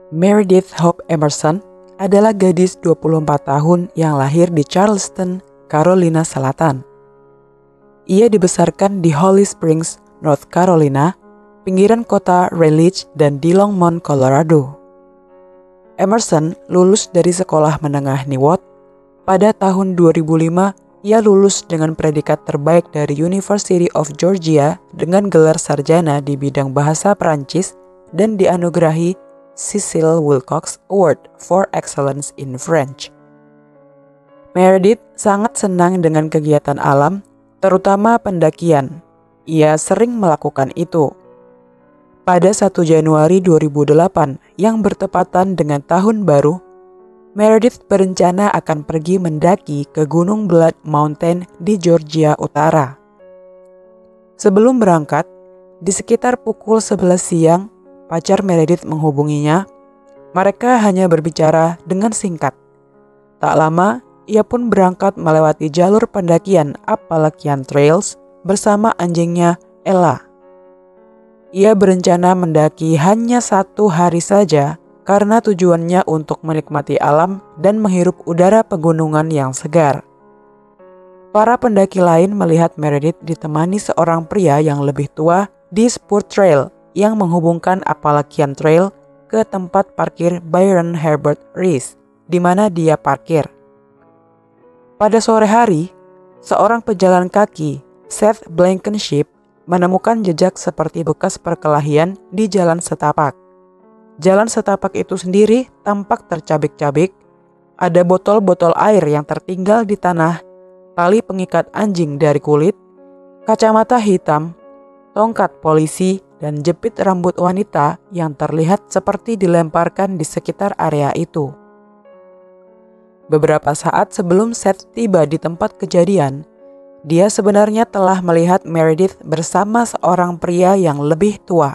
Meredith Hope Emerson adalah gadis 24 tahun yang lahir di Charleston, Carolina Selatan. Ia dibesarkan di Holly Springs, North Carolina, pinggiran kota Raleigh dan di Longmont, Colorado. Emerson lulus dari sekolah menengah Niwot. Pada tahun 2005, ia lulus dengan predikat terbaik dari University of Georgia dengan gelar sarjana di bidang bahasa Perancis dan dianugerahi Cecil Wilcox Award for Excellence in French. Meredith sangat senang dengan kegiatan alam, terutama pendakian. Ia sering melakukan itu. Pada 1 Januari 2008 yang bertepatan dengan tahun baru, Meredith berencana akan pergi mendaki ke Gunung Blood Mountain di Georgia Utara. Sebelum berangkat, di sekitar pukul 11 siang, pacar Meredith menghubunginya. Mereka hanya berbicara dengan singkat. Tak lama, ia pun berangkat melewati jalur pendakian Appalachian Trails bersama anjingnya Ella. Ia berencana mendaki hanya 1 hari saja karena tujuannya untuk menikmati alam dan menghirup udara pegunungan yang segar. Para pendaki lain melihat Meredith ditemani seorang pria yang lebih tua di Spur Trail yang menghubungkan Appalachian Trail ke tempat parkir Byron Herbert Reese, di mana dia parkir. Pada sore hari, seorang pejalan kaki, Seth Blankenship, menemukan jejak seperti bekas perkelahian di jalan setapak. Jalan setapak itu sendiri tampak tercabik-cabik, ada botol-botol air yang tertinggal di tanah, tali pengikat anjing dari kulit, kacamata hitam, tongkat polisi, dan jepit rambut wanita yang terlihat seperti dilemparkan di sekitar area itu. Beberapa saat sebelum Seth tiba di tempat kejadian, dia sebenarnya telah melihat Meredith bersama seorang pria yang lebih tua.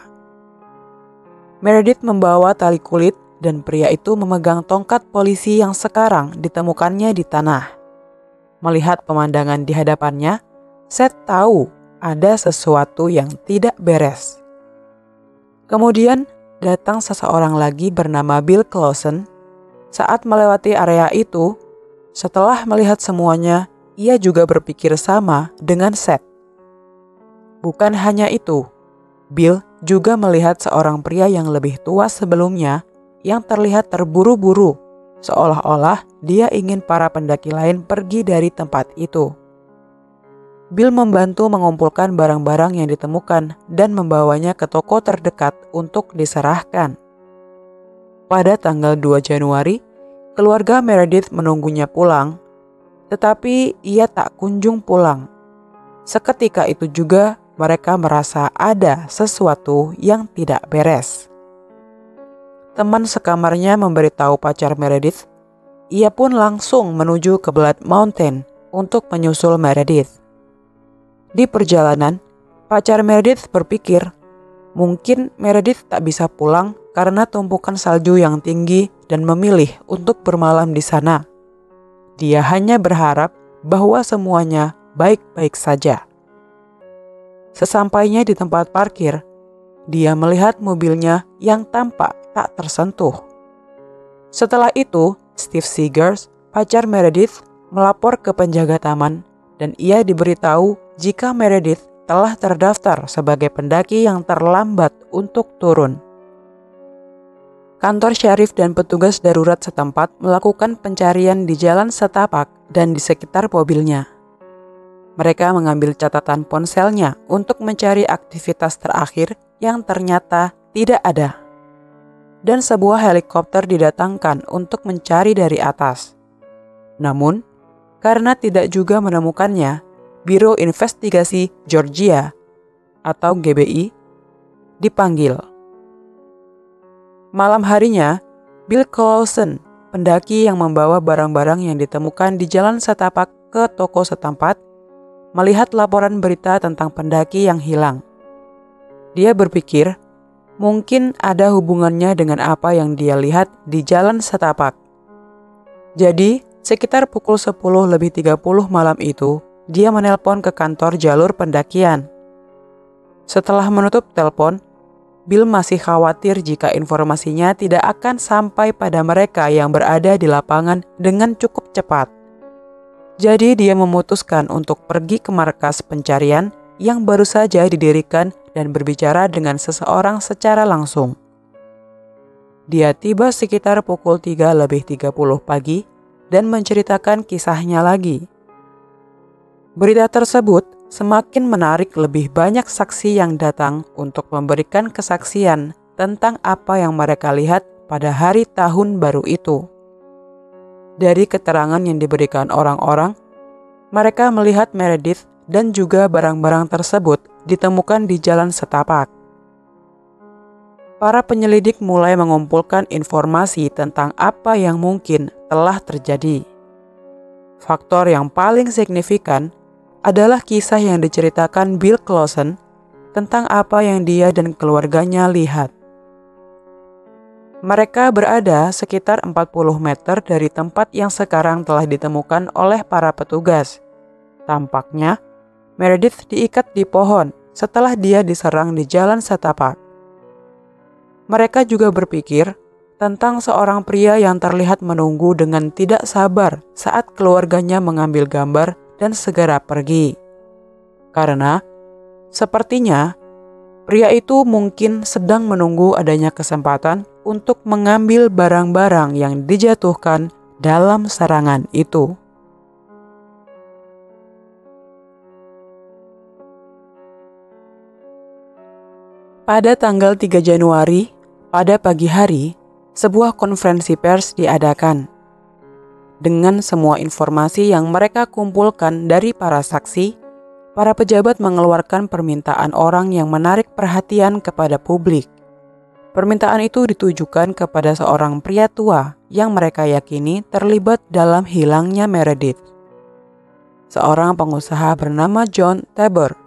Meredith membawa tali kulit dan pria itu memegang tongkat polisi yang sekarang ditemukannya di tanah. Melihat pemandangan di hadapannya, Seth tahu ada sesuatu yang tidak beres. Kemudian datang seseorang lagi bernama Bill Clausen. Saat melewati area itu, setelah melihat semuanya, ia juga berpikir sama dengan Seth. Bukan hanya itu, Bill juga melihat seorang pria yang lebih tua sebelumnya yang terlihat terburu-buru, seolah-olah dia ingin para pendaki lain pergi dari tempat itu. Bill membantu mengumpulkan barang-barang yang ditemukan dan membawanya ke toko terdekat untuk diserahkan. Pada tanggal 2 Januari, keluarga Meredith menunggunya pulang, tetapi ia tak kunjung pulang. Seketika itu juga mereka merasa ada sesuatu yang tidak beres. Teman sekamarnya memberitahu pacar Meredith. Ia pun langsung menuju ke Blood Mountain untuk menyusul Meredith. Di perjalanan, pacar Meredith berpikir mungkin Meredith tak bisa pulang karena tumpukan salju yang tinggi dan memilih untuk bermalam di sana. Dia hanya berharap bahwa semuanya baik-baik saja. Sesampainya di tempat parkir, dia melihat mobilnya yang tampak tak tersentuh. Setelah itu, Steve Seegers, pacar Meredith, melapor ke penjaga taman dan ia diberitahu jika Meredith telah terdaftar sebagai pendaki yang terlambat untuk turun. Kantor syarif dan petugas darurat setempat melakukan pencarian di jalan setapak dan di sekitar mobilnya. Mereka mengambil catatan ponselnya untuk mencari aktivitas terakhir yang ternyata tidak ada. Dan sebuah helikopter didatangkan untuk mencari dari atas. Namun, karena tidak juga menemukannya, Biro Investigasi Georgia atau GBI dipanggil. Malam harinya, Bill Clausen, pendaki yang membawa barang-barang yang ditemukan di jalan setapak ke toko setempat, melihat laporan berita tentang pendaki yang hilang. Dia berpikir mungkin ada hubungannya dengan apa yang dia lihat di jalan setapak. Jadi, sekitar pukul 10:30 malam itu, dia menelpon ke kantor jalur pendakian. Setelah menutup telepon, Bill masih khawatir jika informasinya tidak akan sampai pada mereka yang berada di lapangan dengan cukup cepat. Jadi dia memutuskan untuk pergi ke markas pencarian yang baru saja didirikan dan berbicara dengan seseorang secara langsung. Dia tiba sekitar pukul 3:30 pagi dan menceritakan kisahnya lagi. Berita tersebut semakin menarik lebih banyak saksi yang datang untuk memberikan kesaksian tentang apa yang mereka lihat pada hari tahun baru itu. Dari keterangan yang diberikan orang-orang, mereka melihat Meredith dan juga barang-barang tersebut ditemukan di jalan setapak. Para penyelidik mulai mengumpulkan informasi tentang apa yang mungkin telah terjadi. Faktor yang paling signifikan adalah kisah yang diceritakan Bill Clausen tentang apa yang dia dan keluarganya lihat. Mereka berada sekitar 40 meter dari tempat yang sekarang telah ditemukan oleh para petugas. Tampaknya, Meredith diikat di pohon setelah dia diserang di jalan setapak. Mereka juga berpikir tentang seorang pria yang terlihat menunggu dengan tidak sabar saat keluarganya mengambil gambar dan segera pergi. Karena sepertinya pria itu mungkin sedang menunggu adanya kesempatan untuk mengambil barang-barang yang dijatuhkan dalam serangan itu. Pada tanggal 3 Januari, pada pagi hari, sebuah konferensi pers diadakan. Dengan semua informasi yang mereka kumpulkan dari para saksi, para pejabat mengeluarkan permintaan orang yang menarik perhatian kepada publik. Permintaan itu ditujukan kepada seorang pria tua yang mereka yakini terlibat dalam hilangnya Meredith. Seorang pengusaha bernama John Tabor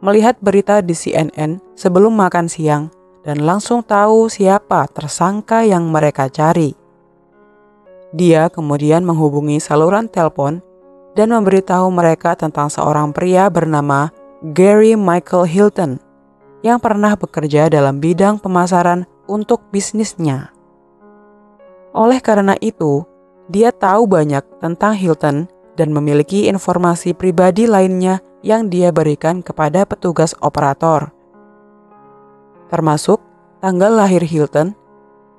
melihat berita di CNN sebelum makan siang dan langsung tahu siapa tersangka yang mereka cari. Dia kemudian menghubungi saluran telepon dan memberitahu mereka tentang seorang pria bernama Gary Michael Hilton yang pernah bekerja dalam bidang pemasaran untuk bisnisnya. Oleh karena itu, dia tahu banyak tentang Hilton dan memiliki informasi pribadi lainnya yang dia berikan kepada petugas operator. Termasuk tanggal lahir Hilton,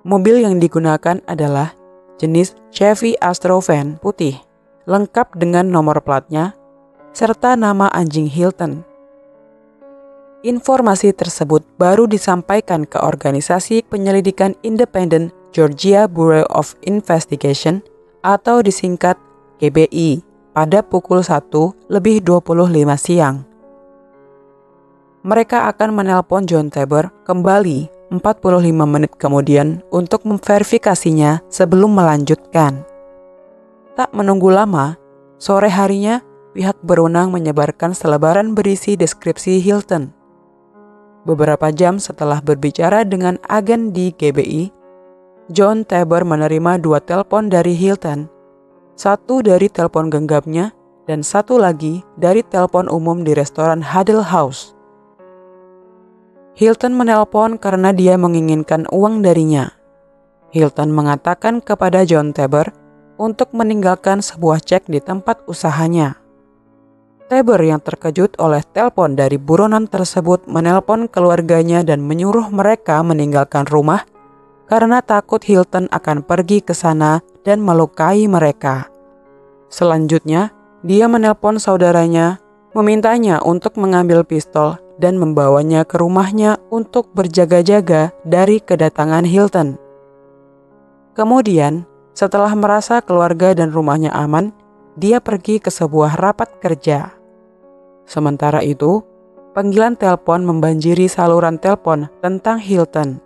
mobil yang digunakan adalah jenis Chevy Astro van putih, lengkap dengan nomor platnya, serta nama anjing Hilton. Informasi tersebut baru disampaikan ke organisasi penyelidikan independen Georgia Bureau of Investigation atau disingkat GBI pada pukul 1:25 siang. Mereka akan menelpon John Tabor kembali 45 menit kemudian untuk memverifikasinya sebelum melanjutkan. Tak menunggu lama, sore harinya pihak berwenang menyebarkan selebaran berisi deskripsi Hilton. Beberapa jam setelah berbicara dengan agen di GBI, John Tabor menerima 2 telepon dari Hilton, satu dari telepon genggamnya dan satu lagi dari telepon umum di restoran Huddle House. Hilton menelpon karena dia menginginkan uang darinya. Hilton mengatakan kepada John Tabor untuk meninggalkan sebuah cek di tempat usahanya. Tabor yang terkejut oleh telepon dari buronan tersebut menelpon keluarganya dan menyuruh mereka meninggalkan rumah karena takut Hilton akan pergi ke sana dan melukai mereka. Selanjutnya, dia menelpon saudaranya, memintanya untuk mengambil pistol dan membawanya ke rumahnya untuk berjaga-jaga dari kedatangan Hilton. Kemudian, setelah merasa keluarga dan rumahnya aman, dia pergi ke sebuah rapat kerja. Sementara itu, panggilan telepon membanjiri saluran telepon tentang Hilton.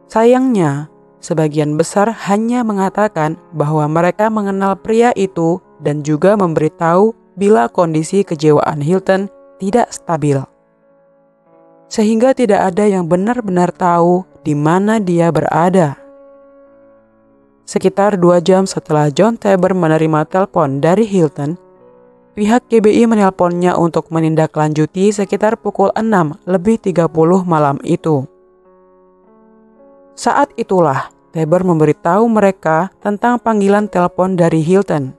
Sayangnya, sebagian besar hanya mengatakan bahwa mereka mengenal pria itu dan juga memberitahu bila kondisi kejiwaan Hilton tidak stabil. Sehingga tidak ada yang benar-benar tahu di mana dia berada. Sekitar 2 jam setelah John Tabor menerima telepon dari Hilton, pihak GBI menelponnya untuk menindaklanjuti sekitar pukul 6:30 malam itu. Saat itulah Tabor memberitahu mereka tentang panggilan telepon dari Hilton.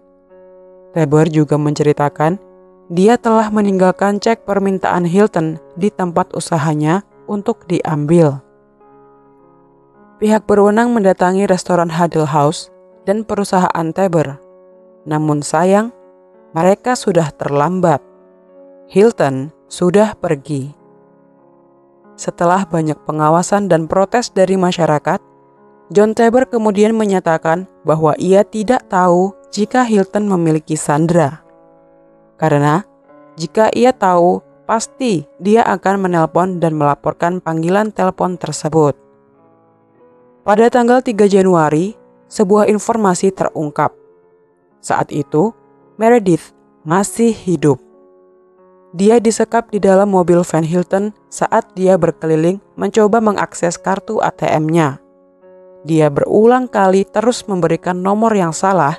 Tabor juga menceritakan dia telah meninggalkan cek permintaan Hilton di tempat usahanya untuk diambil. Pihak berwenang mendatangi restoran Huddle House dan perusahaan Tabor. Namun sayang, mereka sudah terlambat. Hilton sudah pergi. Setelah banyak pengawasan dan protes dari masyarakat, John Tabor kemudian menyatakan bahwa ia tidak tahu jika Hilton memiliki Sandra. Karena jika ia tahu, pasti dia akan menelpon dan melaporkan panggilan telepon tersebut. Pada tanggal 3 Januari, sebuah informasi terungkap. Saat itu, Meredith masih hidup. Dia disekap di dalam mobil van Hilton saat dia berkeliling mencoba mengakses kartu ATM-nya. Dia berulang kali terus memberikan nomor yang salah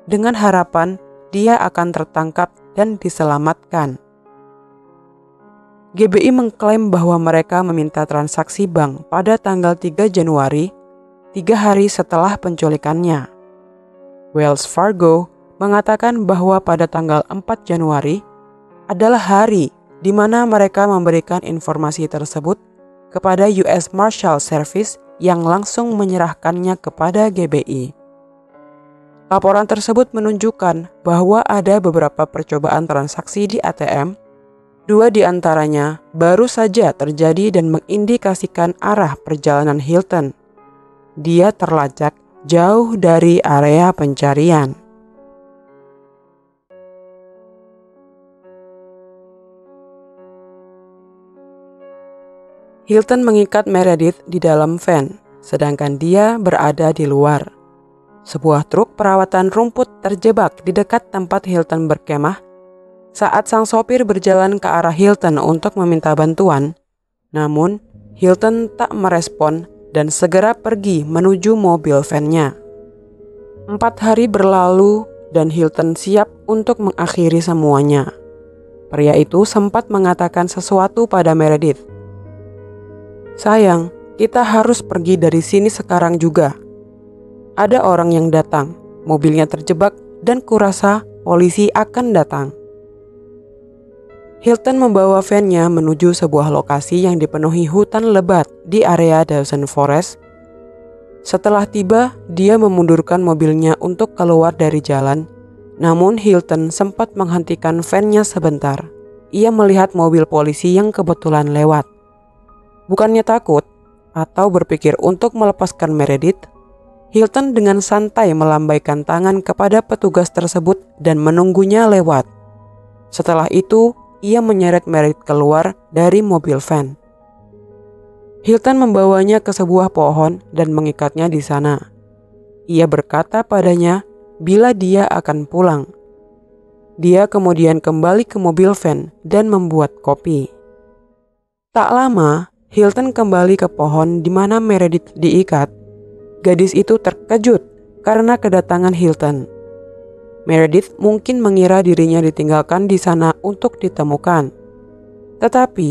dengan harapan dia akan tertangkap dan diselamatkan. GBI mengklaim bahwa mereka meminta transaksi bank pada tanggal 3 Januari, 3 hari setelah penculikannya. Wells Fargo mengatakan bahwa pada tanggal 4 Januari adalah hari di mana mereka memberikan informasi tersebut kepada US Marshal Service yang langsung menyerahkannya kepada GBI. Laporan tersebut menunjukkan bahwa ada beberapa percobaan transaksi di ATM. 2 di antaranya baru saja terjadi dan mengindikasikan arah perjalanan Hilton. Dia terlacak jauh dari area pencarian. Hilton mengikat Meredith di dalam van, sedangkan dia berada di luar. Sebuah truk perawatan rumput terjebak di dekat tempat Hilton berkemah saat sang sopir berjalan ke arah Hilton untuk meminta bantuan. Namun, Hilton tak merespon dan segera pergi menuju mobil van-nya. 4 hari berlalu dan Hilton siap untuk mengakhiri semuanya. Pria itu sempat mengatakan sesuatu pada Meredith. "Sayang, kita harus pergi dari sini sekarang juga. Ada orang yang datang, mobilnya terjebak dan kurasa polisi akan datang." Hilton membawa van-nya menuju sebuah lokasi yang dipenuhi hutan lebat di area Dawson Forest. Setelah tiba, dia memundurkan mobilnya untuk keluar dari jalan. Namun Hilton sempat menghentikan van-nya sebentar. Ia melihat mobil polisi yang kebetulan lewat. Bukannya takut atau berpikir untuk melepaskan Meredith, Hilton dengan santai melambaikan tangan kepada petugas tersebut dan menunggunya lewat. Setelah itu, ia menyeret Meredith keluar dari mobil van. Hilton membawanya ke sebuah pohon dan mengikatnya di sana. Ia berkata padanya bila dia akan pulang. Dia kemudian kembali ke mobil van dan membuat kopi. Tak lama, Hilton kembali ke pohon di mana Meredith diikat. Gadis itu terkejut karena kedatangan Hilton. Meredith mungkin mengira dirinya ditinggalkan di sana untuk ditemukan. Tetapi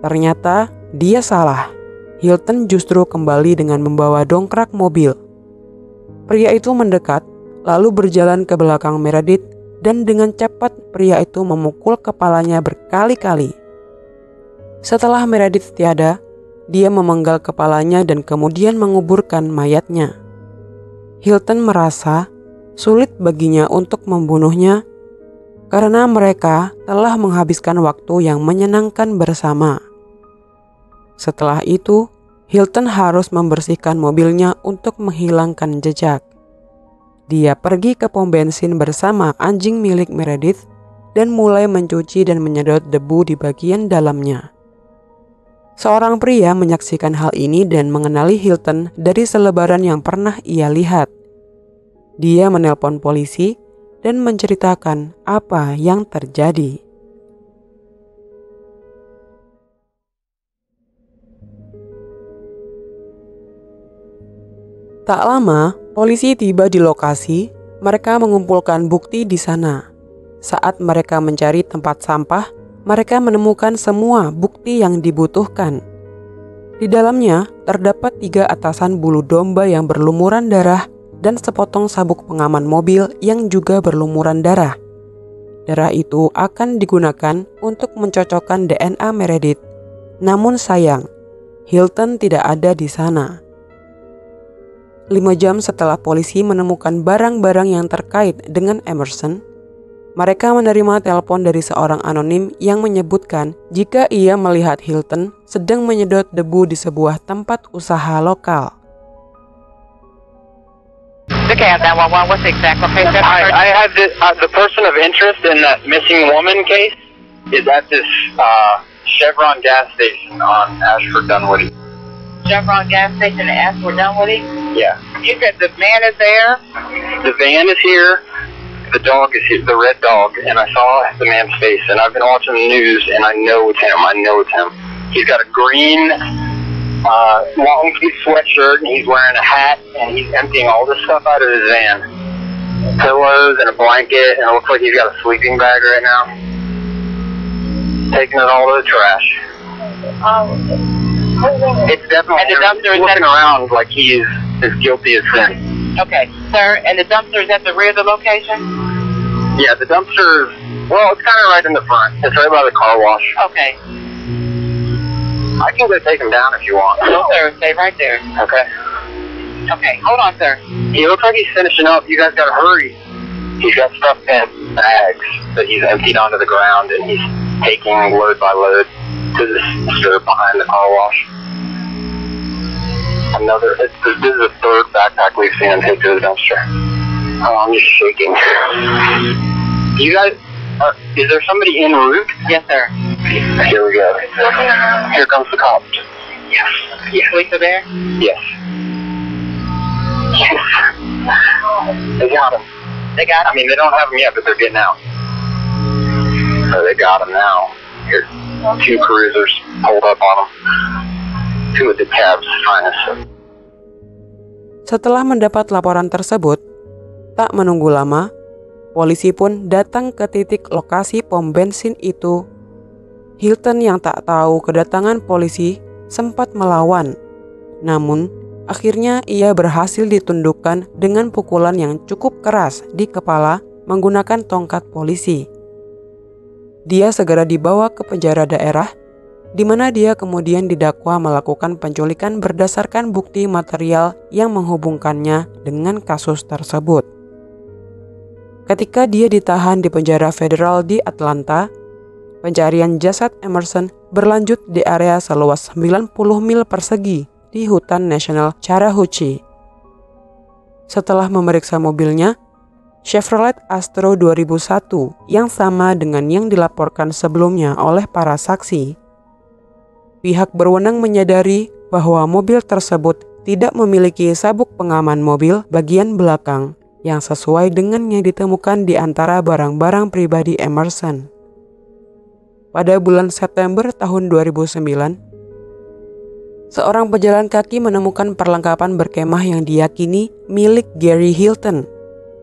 ternyata dia salah. Hilton justru kembali dengan membawa dongkrak mobil. Pria itu mendekat, lalu berjalan ke belakang Meredith dan dengan cepat pria itu memukul kepalanya berkali-kali. Setelah Meredith tiada, dia memenggal kepalanya dan kemudian menguburkan mayatnya. Hilton merasa sulit baginya untuk membunuhnya karena mereka telah menghabiskan waktu yang menyenangkan bersama. Setelah itu, Hilton harus membersihkan mobilnya untuk menghilangkan jejak. Dia pergi ke pom bensin bersama anjing milik Meredith dan mulai mencuci dan menyedot debu di bagian dalamnya. Seorang pria menyaksikan hal ini dan mengenali Hilton dari selebaran yang pernah ia lihat. Dia menelpon polisi dan menceritakan apa yang terjadi. Tak lama, polisi tiba di lokasi. Mereka mengumpulkan bukti di sana. Saat mereka mencari tempat sampah, mereka menemukan semua bukti yang dibutuhkan. Di dalamnya terdapat 3 atasan bulu domba yang berlumuran darah dan sepotong sabuk pengaman mobil yang juga berlumuran darah. Darah itu akan digunakan untuk mencocokkan DNA Meredith. Namun sayang, Hilton tidak ada di sana. 5 jam setelah polisi menemukan barang-barang yang terkait dengan Emerson, mereka menerima telepon dari seorang anonim yang menyebutkan jika ia melihat Hilton sedang menyedot debu di sebuah tempat usaha lokal. Okay, 911, what's the exact location? I have the person of interest in that missing woman case is at this Chevron gas station on Ashford Dunwoody. Chevron gas station in Ashford Dunwoody? Yeah. You said the man is there? The van is here. The dog is here, the red dog, and I saw the man's face, and I've been watching the news, and I know it's him. He's got a green long sleeve sweatshirt, and he's wearing a hat, and he's emptying all this stuff out of his van. Pillows and a blanket, and it looks like he's got a sleeping bag right now. Taking it all to the trash. It's definitely And the dumpster is looking around like he is as guilty as sin. Okay, sir, and the dumpster is at the rear of the location? Yeah, the dumpster, well, it's kind of right in the front. It's right by the car wash. Okay. I can go take him down if you want. No, sir, stay right there. Okay. Okay, hold on, sir. He looks like he's finishing up. You guys gotta hurry. He's got stuff in bags that he's emptied onto the ground, and he's taking load by load to the strip behind the car wash. This is the third backpack we've seen him take to the dumpster. Oh, I'm just shaking. You guys, is there somebody en route? Yes, sir. Here we go. Here comes the cops. Yes. Yes. Police are there? Yes. Yes. They got him. They got him? I mean, they don't have him yet, but they're getting out. So they got him now. Here, 2 cruisers pulled up on him. 2 of the cabs trying to. Setelah mendapat laporan tersebut, tak menunggu lama, polisi pun datang ke titik lokasi pom bensin itu. Hilton yang tak tahu kedatangan polisi sempat melawan. Namun, akhirnya ia berhasil ditundukkan dengan pukulan yang cukup keras di kepala menggunakan tongkat polisi. Dia segera dibawa ke penjara daerah, di mana dia kemudian didakwa melakukan penculikan berdasarkan bukti material yang menghubungkannya dengan kasus tersebut. Ketika dia ditahan di penjara federal di Atlanta, pencarian jasad Emerson berlanjut di area seluas 90 mil persegi di hutan nasional Chattahoochee. Setelah memeriksa mobilnya, Chevrolet Astro 2001 yang sama dengan yang dilaporkan sebelumnya oleh para saksi, pihak berwenang menyadari bahwa mobil tersebut tidak memiliki sabuk pengaman mobil bagian belakang yang sesuai dengan yang ditemukan di antara barang-barang pribadi Emerson. Pada bulan September tahun 2009, seorang pejalan kaki menemukan perlengkapan berkemah yang diyakini milik Gary Hilton,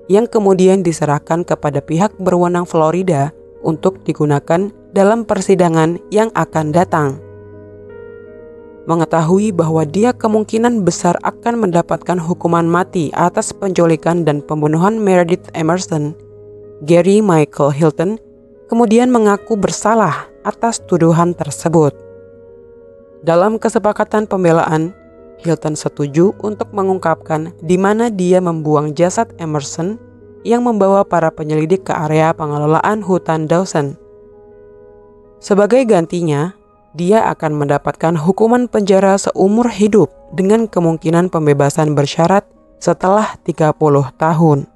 yang kemudian diserahkan kepada pihak berwenang Florida untuk digunakan dalam persidangan yang akan datang. Mengetahui bahwa dia kemungkinan besar akan mendapatkan hukuman mati atas penculikan dan pembunuhan Meredith Emerson, Gary Michael Hilton kemudian mengaku bersalah atas tuduhan tersebut. Dalam kesepakatan pembelaan, Hilton setuju untuk mengungkapkan di mana dia membuang jasad Emerson yang membawa para penyelidik ke area pengelolaan hutan Dawson. Sebagai gantinya, dia akan mendapatkan hukuman penjara seumur hidup dengan kemungkinan pembebasan bersyarat setelah 30 tahun.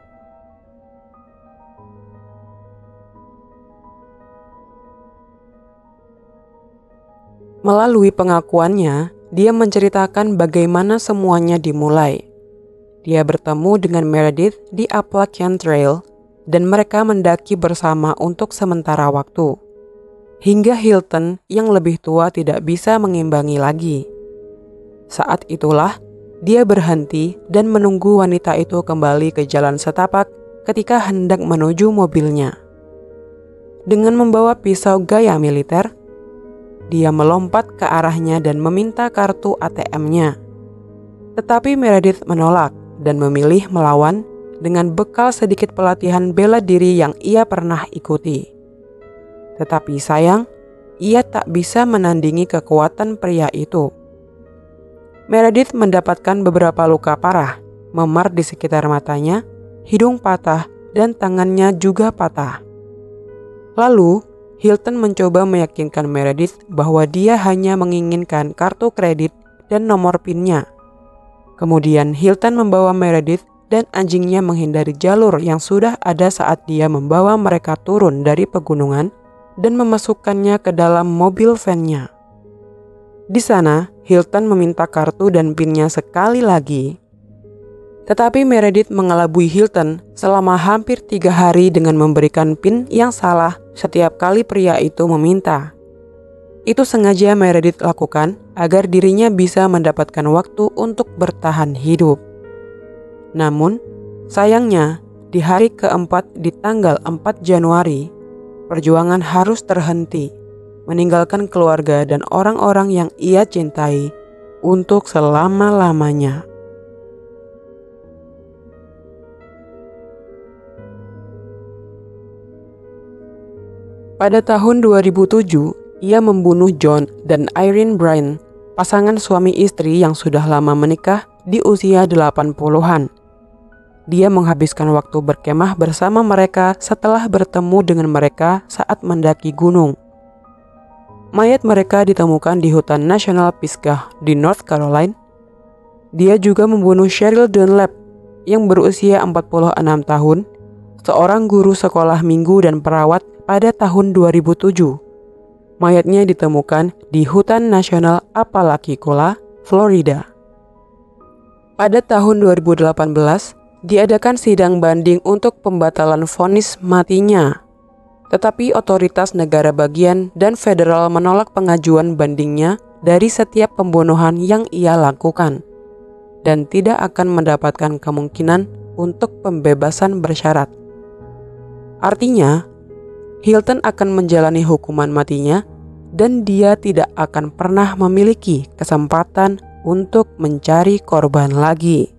Melalui pengakuannya, dia menceritakan bagaimana semuanya dimulai. Dia bertemu dengan Meredith di Appalachian Trail dan mereka mendaki bersama untuk sementara waktu. Hingga Hilton yang lebih tua tidak bisa mengimbangi lagi. Saat itulah dia berhenti dan menunggu wanita itu kembali ke jalan setapak ketika hendak menuju mobilnya. Dengan membawa pisau gaya militer, dia melompat ke arahnya dan meminta kartu ATM-nya. Tetapi Meredith menolak dan memilih melawan dengan bekal sedikit pelatihan bela diri yang ia pernah ikuti. Tetapi sayang, ia tak bisa menandingi kekuatan pria itu. Meredith mendapatkan beberapa luka parah, memar di sekitar matanya, hidung patah, dan tangannya juga patah. Lalu, Hilton mencoba meyakinkan Meredith bahwa dia hanya menginginkan kartu kredit dan nomor PIN-nya. Kemudian Hilton membawa Meredith dan anjingnya menghindari jalur yang sudah ada saat dia membawa mereka turun dari pegunungan dan memasukkannya ke dalam mobil van-nya. Di sana, Hilton meminta kartu dan PIN-nya sekali lagi. Tetapi Meredith mengelabui Hilton selama hampir 3 hari dengan memberikan PIN yang salah setiap kali pria itu meminta. Itu sengaja Meredith lakukan agar dirinya bisa mendapatkan waktu untuk bertahan hidup. Namun, sayangnya di hari keempat di tanggal 4 Januari, perjuangan harus terhenti, meninggalkan keluarga dan orang-orang yang ia cintai untuk selama-lamanya. Pada tahun 2007, ia membunuh John dan Irene Bryan, pasangan suami istri yang sudah lama menikah di usia 80-an. Dia menghabiskan waktu berkemah bersama mereka setelah bertemu dengan mereka saat mendaki gunung. Mayat mereka ditemukan di hutan Nasional Pisgah di North Carolina. Dia juga membunuh Cheryl Dunlap yang berusia 46 tahun, seorang guru sekolah minggu dan perawat pada tahun 2007. Mayatnya ditemukan di Hutan Nasional Apalachicola, Florida. Pada tahun 2018, diadakan sidang banding untuk pembatalan vonis matinya. Tetapi otoritas negara bagian dan federal menolak pengajuan bandingnya dari setiap pembunuhan yang ia lakukan dan tidak akan mendapatkan kemungkinan untuk pembebasan bersyarat. Artinya, Hilton akan menjalani hukuman matinya dan dia tidak akan pernah memiliki kesempatan untuk mencari korban lagi.